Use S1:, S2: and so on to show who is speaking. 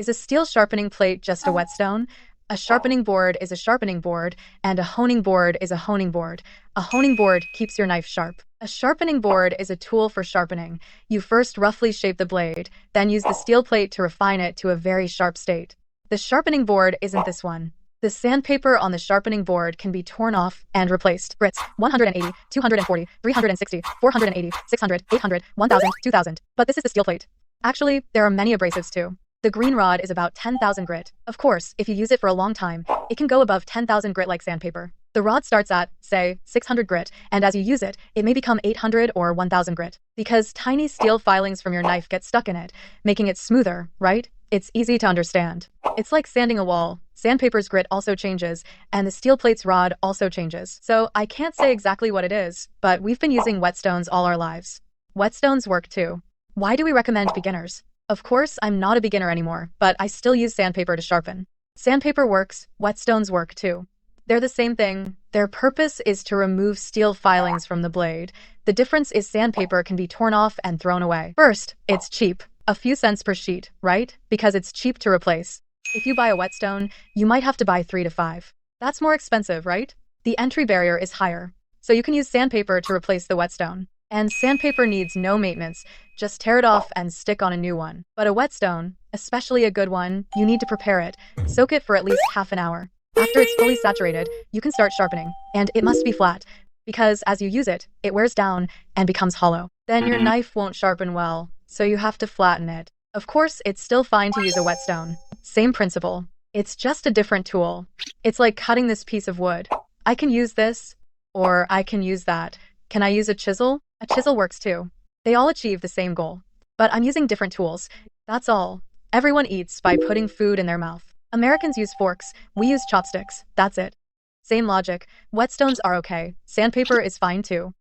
S1: Is a steel sharpening plate just a whetstone? A sharpening board is a sharpening board, and a honing board is a honing board. A honing board keeps your knife sharp. A sharpening board is a tool for sharpening. You first roughly shape the blade, then use the steel plate to refine it to a very sharp state. The sharpening board isn't this one. The sandpaper on the sharpening board can be torn off and replaced. Brits, 180, 240, 360, 480, 600, 800, 1000, 2000. But this is the steel plate. Actually, there are many abrasives too. The green rod is about 10,000 grit. Of course, if you use it for a long time, it can go above 10,000 grit like sandpaper. The rod starts at, say, 600 grit, and as you use it, it may become 800 or 1000 grit. Because tiny steel filings from your knife get stuck in it, making it smoother, right? It's easy to understand. It's like sanding a wall. Sandpaper's grit also changes, and the steel plate's rod also changes. So I can't say exactly what it is, but we've been using whetstones all our lives. Whetstones work too. Why do we recommend beginners? Of course, I'm not a beginner anymore, but I still use sandpaper to sharpen. Sandpaper works, whetstones work too. They're the same thing. Their purpose is to remove steel filings from the blade. The difference is sandpaper can be torn off and thrown away. First, it's cheap. A few cents per sheet, right? Because it's cheap to replace. If you buy a whetstone, you might have to buy 3 to 5. That's more expensive, right? The entry barrier is higher. So you can use sandpaper to replace the whetstone. And sandpaper needs no maintenance, just tear it off and stick on a new one. But a whetstone, especially a good one, you need to prepare it. Soak it for at least half an hour. After it's fully saturated, you can start sharpening. And it must be flat, because as you use it, it wears down and becomes hollow. Then your knife won't sharpen well, so you have to flatten it. Of course, it's still fine to use a whetstone. Same principle. It's just a different tool. It's like cutting this piece of wood. I can use this, or I can use that. Can I use a chisel? A chisel works too. They all achieve the same goal. But I'm using different tools. That's all. Everyone eats by putting food in their mouth. Americans use forks. We use chopsticks. That's it. Same logic. Whetstones are okay. Sandpaper is fine too.